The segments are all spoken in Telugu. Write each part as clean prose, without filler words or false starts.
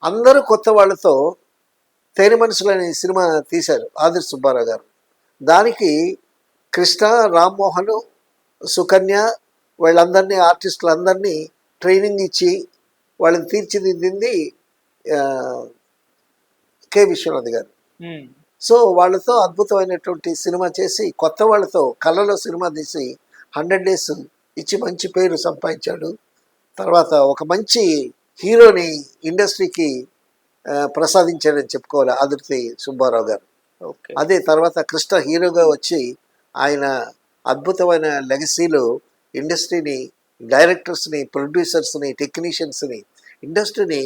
అందరూ కొత్త వాళ్ళతో తేనె మనసులు అనే సినిమా తీశారు ఆదిర్ సుబ్బారావు గారు. దానికి కృష్ణ, రామ్మోహన్, సుకన్య వీళ్ళందరినీ ఆర్టిస్టులందరినీ ట్రైనింగ్ ఇచ్చి వాళ్ళని తీర్చిదిద్దింది కె విశ్వనాథ్ గారు. సో వాళ్ళతో అద్భుతమైనటువంటి సినిమా చేసి కొత్త వాళ్ళతో కళ్ళలో సినిమా తీసి 100 డేస్ ఇచ్చి మంచి పేరు సంపాదించాడు. తర్వాత ఒక మంచి హీరోని ఇండస్ట్రీకి ప్రసాదించాడని చెప్పుకోవాలి ఆదుర్తి సుబ్బారావు గారు. అదే తర్వాత కృష్ణ హీరోగా వచ్చి ఆయన అద్భుతమైన లెగసీలో ఇండస్ట్రీని, డైరెక్టర్స్ని, ప్రొడ్యూసర్స్ని, టెక్నీషియన్స్ని, ఇండస్ట్రీని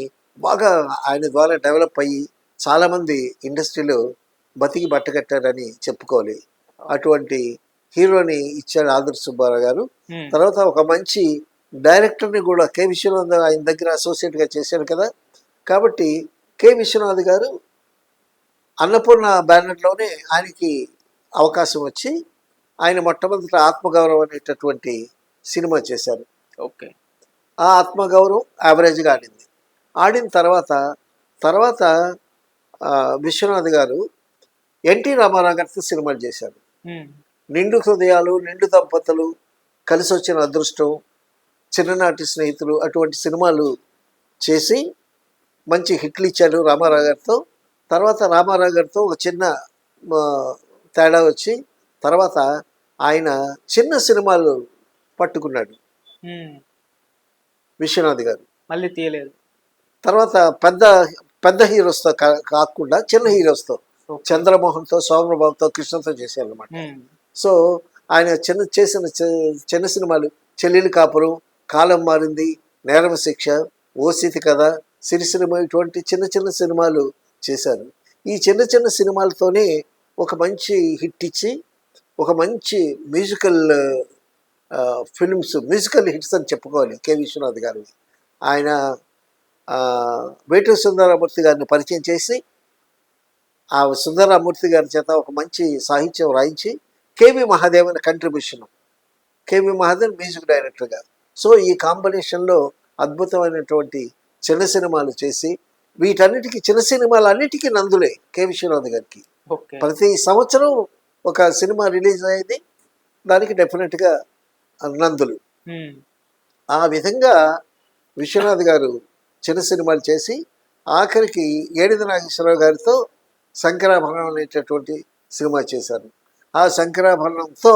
బాగా ఆయన ద్వారా డెవలప్ అయ్యి చాలామంది ఇండస్ట్రీలో బతికి బట్టకట్టారని చెప్పుకోవాలి. అటువంటి హీరోని ఇచ్చాడు ఆదుర్తి సుబ్బారావు గారు. తర్వాత ఒక మంచి డైరెక్టర్ని కూడా కె విశ్వనాథ్ ఆయన దగ్గర అసోసియేట్గా చేశారు కదా. కాబట్టి కె విశ్వనాథ్ గారు అన్నపూర్ణ బ్యానర్లోనే ఆయనకి అవకాశం వచ్చి ఆయన మొట్టమొదటి ఆత్మగౌరవం అనేటటువంటి సినిమా చేశారు. ఓకే. ఆ ఆత్మగౌరవం యావరేజ్గా ఆడింది. ఆడిన తర్వాత విశ్వనాథ్ గారు ఎన్టీ రామారావు గారితో సినిమాలు చేశారు. నిండు హృదయాలు, నిండు దంపతులు, కలిసి వచ్చిన అదృష్టం, చిన్ననాటి స్నేహితులు అటువంటి సినిమాలు చేసి మంచి హిట్లు ఇచ్చాడు రామారావు గారితో. తర్వాత రామారావు గారితో ఒక చిన్న తేడా వచ్చి తర్వాత ఆయన చిన్న సినిమాలు పట్టుకున్నాడు విశ్వనాథ్ గారు. మళ్ళీ తీయలేదు. తర్వాత పెద్ద పెద్ద హీరోస్తో కాకుండా చిన్న హీరోస్తో చంద్రమోహన్తో, సోమబాబుతో, కృష్ణతో చేశారనమాట. సో ఆయన చేసిన చిన్న సినిమాలు చెల్లెలి కాపురం, కాలం మారింది, నేరం శిక్ష, ఓసితి కథ, సిరిసినిమా ఇటువంటి చిన్న చిన్న సినిమాలు చేశారు. ఈ చిన్న చిన్న సినిమాలతోనే ఒక మంచి హిట్ ఇచ్చి ఒక మంచి మ్యూజికల్ ఫిల్మ్స్, మ్యూజికల్ హిట్స్ అని చెప్పుకోవాలి కె విశ్వనాథ్ గారు. ఆయన వేటూరి సుందరమూర్తి గారిని పరిచయం చేసి ఆ సుందరమూర్తి గారి చేత ఒక మంచి సాహిత్యం రాయించి కేవి మహాదేవన్ కంట్రిబ్యూషన్, కేవి మహాదేవన్ మ్యూజిక్ డైరెక్టర్గా. సో ఈ కాంబినేషన్లో అద్భుతమైనటువంటి చిన్న సినిమాలు చేసి వీటన్నిటికీ చిన్న సినిమాలు అన్నిటికీ నందులే కె విశ్వనాథ్ గారికి. ప్రతి సంవత్సరం ఒక సినిమా రిలీజ్ అయ్యేది, దానికి డెఫినెట్గా నందులు. ఆ విధంగా విశ్వనాథ్ గారు చిన్న సినిమాలు చేసి ఆఖరికి ఏడిది నాగేశ్వరరావు గారితో శంకరాభరణం అనేటటువంటి సినిమా చేశారు. ఆ శంకరాభరణంతో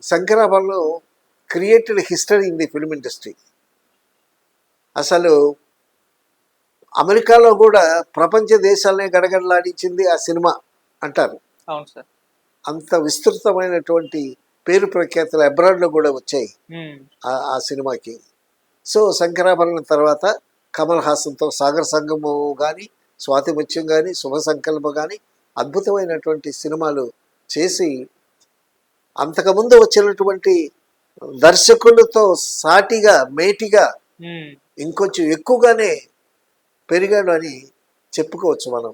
Shankarabharanam created history in the film industry. అసలు అమెరికాలో కూడా ప్రపంచ దేశాలనే గడగడలాడించింది ఆ సినిమా అంటారు. అవును సార్. అంత విస్తృతమైనటువంటి పేరు ప్రఖ్యాతులు అబ్రాడ్లో కూడా వచ్చాయి ఆ సినిమాకి. సో శంకరాభరణం తర్వాత కమల్ హాసన్తో సాగర్ సంగము కానీ, స్వాతి ముత్యం కానీ, శుభ సంకల్ప కానీ అద్భుతమైనటువంటి సినిమాలు చేసి అంతకుముందు వచ్చినటువంటి దర్శకులతో సాటిగా, మేటిగా ఇంకొంచెం ఎక్కువగానే పెరిగాడు అని చెప్పుకోవచ్చు మనం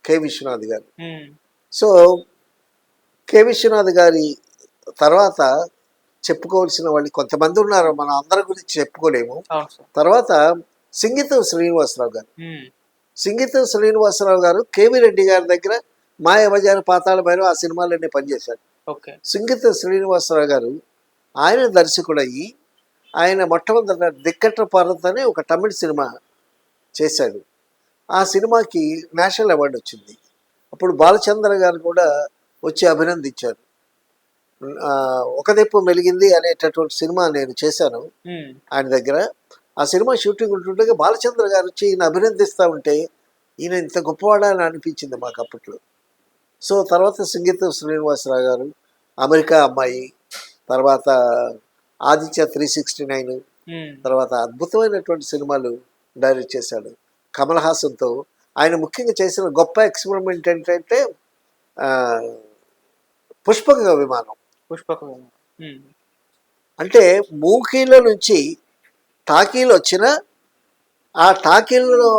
కె విశ్వనాథ్ గారు. సో కె విశ్వనాథ్ గారి తర్వాత చెప్పుకోవాల్సిన వాళ్ళు కొంతమంది ఉన్నారు, మనం అందరి గురించి చెప్పుకోలేము. తర్వాత సింగీతం శ్రీనివాసరావు గారు. సింగీతం శ్రీనివాసరావు గారు కేవీ రెడ్డి గారి దగ్గర మాయాబజార్, పాతాళ భైరవ ఆ సినిమాలన్నీ పనిచేశాడు. సింగీతం శ్రీనివాసరావు గారు ఆయన దర్శకుడయ్యి ఆయన మొట్టమొదటి దిక్కట్ర పార్వత్ అనే ఒక తమిళ సినిమా చేశాడు. ఆ సినిమాకి నేషనల్ అవార్డు వచ్చింది. అప్పుడు బాలచంద్ర గారు కూడా వచ్చి అభినందించారు. ఒక దెప్పు మెలిగింది అనేటటువంటి సినిమా నేను చేశాను ఆయన దగ్గర. ఆ సినిమా షూటింగ్ ఉంటుండగా బాలచంద్ర గారు వచ్చి ఈయన అభినందిస్తూ ఉంటే ఈయన ఇంత గొప్పవాడా అని అనిపించింది మాకు అప్పట్లో. సో తర్వాత సింగీతం శ్రీనివాసరావు గారు, అమెరికా అమ్మాయి, తర్వాత ఆదిత్య 369, తర్వాత అద్భుతమైనటువంటి సినిమాలు డైరెక్ట్ చేశాడు. కమల్ హాసన్తో ఆయన ముఖ్యంగా చేసిన గొప్ప ఎక్స్పెరిమెంట్ ఏంటంటే పుష్పక విమానం. అంటే మూకీల నుంచి టాకీలు వచ్చిన ఆ టాకీల్లో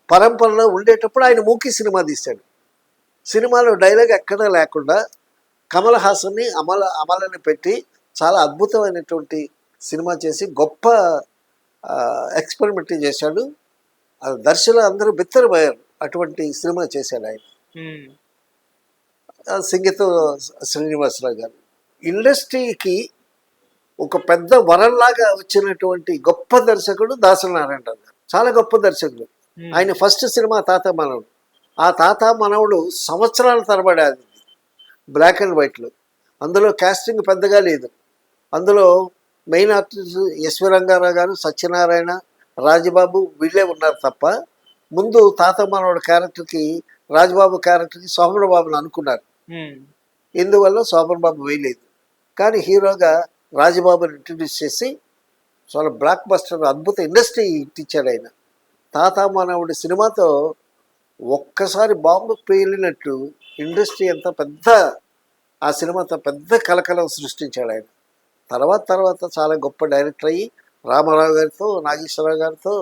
పరంపరలో ఉండేటప్పుడు ఆయన మూకీ సినిమా తీశాడు. సినిమాలో డైలాగ్ ఎక్కడా లేకుండా కమల్ హాసన్ని అమలని పెట్టి చాలా అద్భుతమైనటువంటి సినిమా చేసి గొప్ప ఎక్స్పెరిమెంట్ చేశాడు. దర్శకులు అందరూ బిత్తరపోయారు. అటువంటి సినిమా చేశాడు ఆయన. సంగీతం శ్రీనివాసరావు గారు. ఇండస్ట్రీకి ఒక పెద్ద వరంలాగా వచ్చినటువంటి గొప్ప దర్శకుడు దాసరి నారాయణరావు గారు. చాలా గొప్ప దర్శకుడు. ఆయన ఫస్ట్ సినిమా తాత మనవుడు. ఆ తాత మనవుడు సంవత్సరాల తరబడి ఆడింది, బ్లాక్ అండ్ వైట్లో. అందులో కాస్టింగ్ పెద్దగా లేదు. అందులో మెయిన్ ఆర్టిస్ట్ ఎస్వి రంగారావు గారు, సత్యనారాయణ, రాజబాబు వీళ్ళే ఉన్నారు తప్ప, ముందు తాత మనవుడు క్యారెక్టర్కి, రాజబాబు క్యారెక్టర్కి శోభన్ బాబుని అనుకున్నారు. ఇందువల్ల శోభన్ బాబు వేయలేదు. కానీ హీరోగా రాజబాబుని ఇంట్రడ్యూస్ చేసి చాలా బ్లాక్ బస్టర్ అద్భుత ఇండస్ట్రీ ఇచ్చాడు ఆయన. తాత మనవుడి సినిమాతో ఒక్కసారి బాంబు పేలినట్టు ఇండస్ట్రీ అంతా పెద్ద, ఆ సినిమాతో పెద్ద కలకలం సృష్టించాడు ఆయన. తర్వాత చాలా గొప్ప డైరెక్టర్ అయ్యి రామారావు గారితో, నాగేశ్వరరావు గారితో,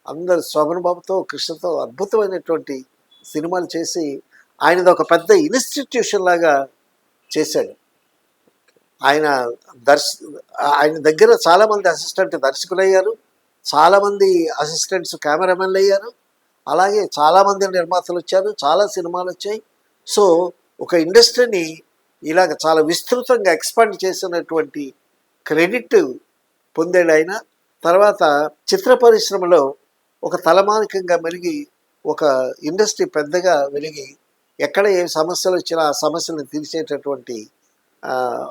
అందరు శోభన్ బాబుతో, కృష్ణతో అద్భుతమైనటువంటి సినిమాలు చేసి ఆయనది ఒక పెద్ద ఇన్స్టిట్యూషన్ లాగా చేశాడు. ఆయన ఆయన దగ్గర చాలామంది అసిస్టెంట్ దర్శకులు అయ్యారు, చాలామంది అసిస్టెంట్స్ కెమెరామెన్లు అయ్యారు, అలాగే చాలామంది నిర్మాతలు వచ్చారు, చాలా సినిమాలు వచ్చాయి. సో ఒక ఇండస్ట్రీని ఇలాగ చాలా విస్తృతంగా ఎక్స్పాండ్ చేసినటువంటి క్రెడిట్ పొందాడు ఆయన. తర్వాత చిత్ర పరిశ్రమలో ఒక తలమానికంగా మెలిగి, ఒక ఇండస్ట్రీ పెద్దగా వెలిగి, ఎక్కడ ఏ సమస్యలు వచ్చినా ఆ సమస్యలను తీర్చేటటువంటి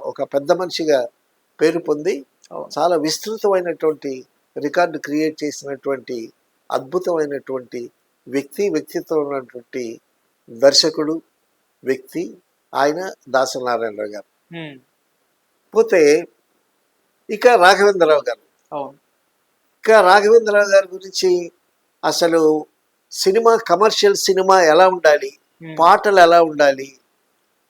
ఒక పెద్ద మనిషిగా పేరు పొంది చాలా విస్తృతమైనటువంటి రికార్డు క్రియేట్ చేసినటువంటి అద్భుతమైనటువంటి వ్యక్తిత్వం ఉన్నటువంటి దర్శకుడు, వ్యక్తి ఆయన దాసరి నారాయణరావు గారు. పోతే ఇక రాఘవేంద్రరావు గారు. రాఘవేంద్రరావు గారి గురించి అసలు సినిమా, కమర్షియల్ సినిమా ఎలా ఉండాలి, పాటలు ఎలా ఉండాలి,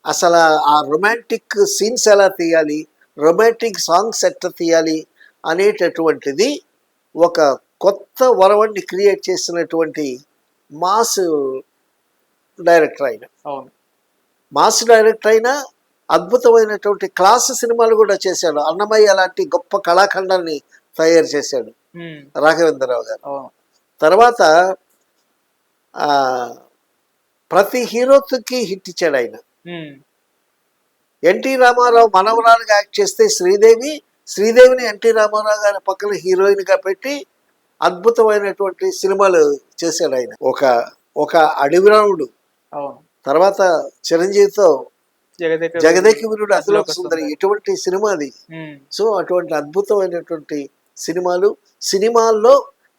అసలు ఆ రొమాంటిక్ సీన్స్ ఎలా తీయాలి, రొమాంటిక్ సాంగ్స్ ఎట్లా తీయాలి అనేటటువంటిది ఒక కొత్త వరవడిని క్రియేట్ చేసినటువంటి మాస్ డైరెక్టర్ ఆయన. మాస్ డైరెక్టర్ అయినా అద్భుతమైనటువంటి క్లాస్ సినిమాలు కూడా చేశాడు. అన్నమయ్య లాంటి గొప్ప కళాఖండాన్ని తయారు చేశాడు రాఘవేంద్రరావు గారు. తర్వాత ప్రతి హీరోకి హిట్ ఇచ్చాడు ఆయన. ఎన్టీ రామారావు మనవరాలుగా యాక్ట్ చేస్తే శ్రీదేవిని ఎన్టీ రామారావు గారి పక్కన హీరోయిన్గా పెట్టి అద్భుతమైనటువంటి సినిమాలు చేశాడు ఆయన. ఒక అడవిరాముడు, తర్వాత చిరంజీవితో జగదేక వీరుడు, అతిలోక సుందరి, ఇటువంటి సినిమా అది. సో అటువంటి అద్భుతమైనటువంటి సినిమాల్లో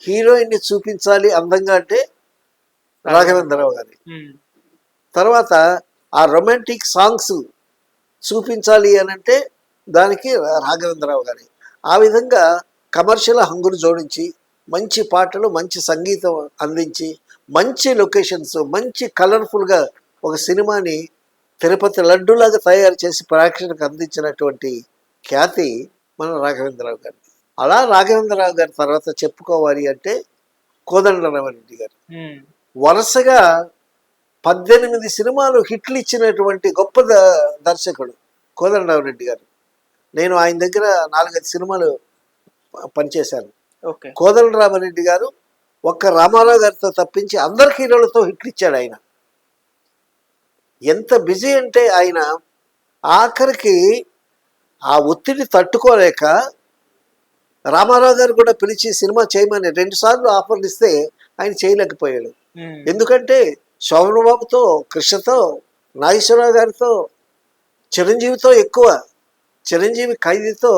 హీరోయిన్ ని చూపించాలి అందంగా అంటే రాఘవేంద్రరావు గారి. తర్వాత ఆ రొమాంటిక్ సాంగ్స్ చూపించాలి అని అంటే దానికి రాఘవేంద్రరావు గారి. ఆ విధంగా కమర్షియల్ హంగులు జోడించి, మంచి పాటలు, మంచి సంగీతం అందించి, మంచి లొకేషన్స్, మంచి కలర్ఫుల్గా ఒక సినిమాని తిరుపతి లడ్డూలాగా తయారు చేసి ప్రేక్షకులకు అందించినటువంటి ఖ్యాతి మన రాఘవేంద్రరావు గారి. అలా రాఘవేంద్రరావు గారి తర్వాత చెప్పుకోవాలి అంటే కోదండరామరెడ్డి గారు. వరుసగా 18 సినిమాలు హిట్లు ఇచ్చినటువంటి గొప్ప దర్శకుడు కోదండరామరెడ్డి గారు. నేను ఆయన దగ్గర 4-5 సినిమాలు పనిచేశాను. కోదండరామరెడ్డి గారు ఒక్క రామారావు గారితో తప్పించి అందరి హీరోలతో హిట్లు ఇచ్చాడు ఆయన. ఎంత బిజీ అంటే ఆయన ఆఖరికి ఆ ఒత్తిడి తట్టుకోలేక రామారావు గారు కూడా పిలిచి సినిమా చేయమని 2 సార్లు ఆఫర్లు ఇస్తే ఆయన చేయలేకపోయాడు. ఎందుకంటే శోభన్ బాబుతో, కృష్ణతో, నాగేశ్వరరావు గారితో, చిరంజీవితో ఎక్కువ, చిరంజీవి ఖైదీతో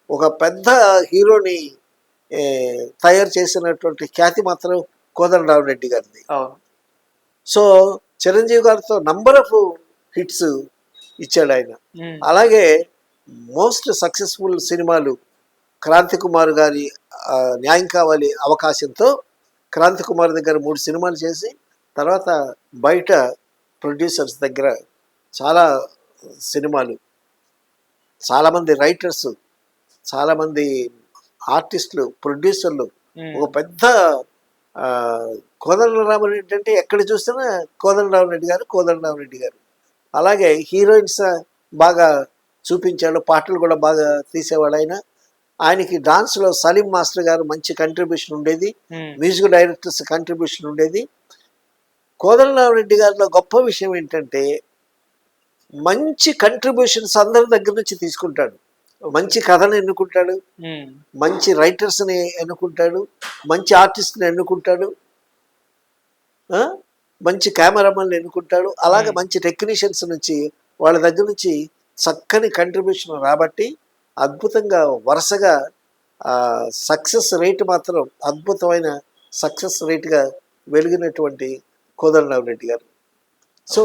ఒక పెద్ద హీరోని తయారు చేసినటువంటి ఖ్యాతి మాత్రం కోదండరామరెడ్డి గారిది. సో చిరంజీవి గారితో నంబర్ ఆఫ్ హిట్స్ ఇచ్చాడు ఆయన. అలాగే మోస్ట్ సక్సెస్ఫుల్ సినిమాలు క్రాంతి కుమార్ గారి న్యాయం కావాలి అవకాశంతో క్రాంతి కుమార్ దగ్గర 3 సినిమాలు చేసి, తర్వాత బయట ప్రొడ్యూసర్స్ దగ్గర చాలా సినిమాలు, చాలామంది రైటర్స్, చాలామంది ఆర్టిస్టులు, ప్రొడ్యూసర్లు, ఒక పెద్ద కోదండరామరెడ్డి అంటే ఎక్కడ చూసినా కోదండరామరెడ్డి గారు. అలాగే హీరోయిన్స్ బాగా చూపించాడు, పాటలు కూడా బాగా తీసేవాడు ఆయన. ఆయనకి డాన్స్లో సలీం మాస్టర్ గారు మంచి కంట్రిబ్యూషన్ ఉండేది, మ్యూజిక్ డైరెక్టర్స్ కంట్రిబ్యూషన్ ఉండేది. కోదండరామిరెడ్డి గారిలో గొప్ప విషయం ఏంటంటే మంచి కంట్రిబ్యూషన్స్ అందరి దగ్గర నుంచి తీసుకుంటాడు. మంచి కథను ఎన్నుకుంటాడు, మంచి రైటర్స్ని ఎన్నుకుంటాడు, మంచి ఆర్టిస్ట్ని ఎన్నుకుంటాడు, మంచి కెమెరామెన్లు ఎన్నుకుంటాడు. అలాగే మంచి టెక్నీషియన్స్ నుంచి వాళ్ళ దగ్గర నుంచి చక్కని కంట్రిబ్యూషన్ రాబట్టి అద్భుతంగా వరుసగా సక్సెస్ రేట్ మాత్రం అద్భుతమైన సక్సెస్ రేట్గా వెలిగినటువంటి కోదండరామిరెడ్డి గారు. సో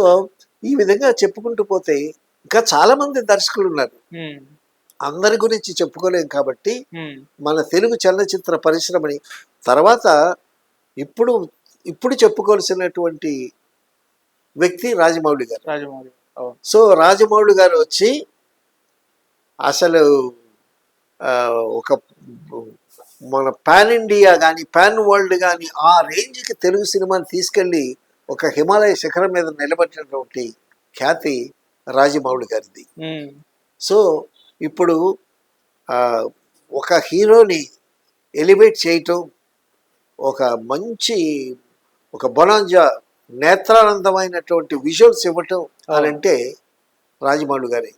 ఈ విధంగా చెప్పుకుంటూ పోతే ఇంకా చాలామంది దర్శకులు ఉన్నారు. అందరి గురించి చెప్పుకోలేం కాబట్టి మన తెలుగు చలనచిత్ర పరిశ్రమని తర్వాత ఇప్పుడు ఇప్పుడు చెప్పుకోవాల్సినటువంటి వ్యక్తి రాజమౌళి గారు. సో రాజమౌళి గారు వచ్చి అసలు ఒక మన పాన్ ఇండియా కానీ పాన్ వరల్డ్ కానీ ఆ రేంజ్కి తెలుగు సినిమాని తీసుకెళ్ళి ఒక హిమాలయ శిఖరం మీద నిలబెట్టినటువంటి ఖ్యాతి రాజమౌళి గారిది. సో ఇప్పుడు ఒక హీరోని ఎలివేట్ చేయటం, ఒక మంచి ఒక బొనాంజా నేత్రానందమైనటువంటి విజువల్స్ ఇవ్వటం అని అంటే రాజమౌళి గారి.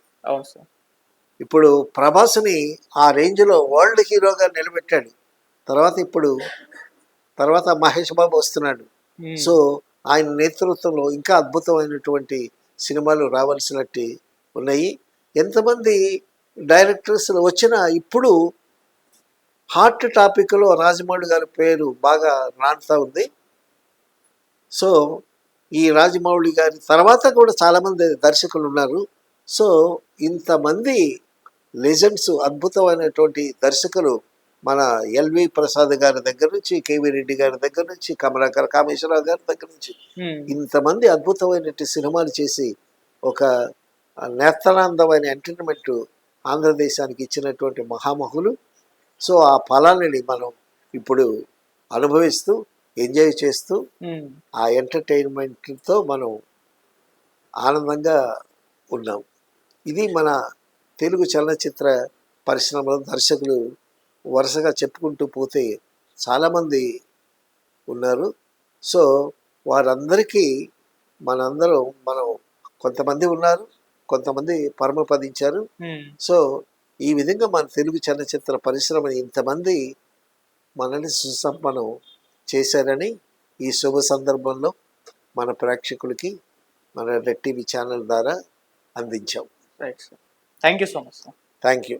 ఇప్పుడు ప్రభాస్ని ఆ రేంజ్లో వరల్డ్ హీరోగా నిలబెట్టాడు. తర్వాత మహేష్ బాబు వస్తున్నాడు. సో ఆయన నేతృత్వంలో ఇంకా అద్భుతమైనటువంటి సినిమాలు రావాల్సినట్టు ఉన్నాయి. ఎంతమంది డైరెక్టర్స్ వచ్చినా ఇప్పుడు హాట్ టాపిక్లో రాజమౌళి గారి పేరు బాగా రాణుతూ ఉంది. సో ఈ రాజమౌళి గారి తర్వాత కూడా చాలామంది దర్శకులు ఉన్నారు. సో ఇంతమంది లెజెండ్స్, అద్భుతమైనటువంటి దర్శకులు మన ఎల్వి ప్రసాద్ గారి దగ్గర నుంచి, కేవీ రెడ్డి గారి దగ్గర నుంచి, కమలాకర్ కామేశ్వరరావు గారి దగ్గర నుంచి ఇంతమంది అద్భుతమైనటువంటి సినిమాలు చేసి ఒక నేత్రానందమైన ఎంటర్టైన్మెంట్ ఆంధ్రదేశానికి ఇచ్చినటువంటి మహామహులు. సో ఆ ఫలాన్ని మనం ఇప్పుడు అనుభవిస్తూ ఎంజాయ్ చేస్తూ ఆ ఎంటర్టైన్మెంట్తో మనం ఆనందంగా ఉన్నాం. ఇది మన తెలుగు చలనచిత్ర పరిశ్రమలో దర్శకులు వరుసగా చెప్పుకుంటూ పోతే చాలామంది ఉన్నారు. సో వారందరికీ మనం కొంతమంది ఉన్నారు, కొంతమంది పరమపదించారు. సో ఈ విధంగా మన తెలుగు చలనచిత్ర పరిశ్రమని ఇంతమంది మనల్ని సుసంపన్నం చేశారని ఈ శుభ సందర్భంలో మన ప్రేక్షకులకి మన రెడ్ టీవీ ఛానల్ ద్వారా అందించాం. Right sir, thank you so much sir. Thank you.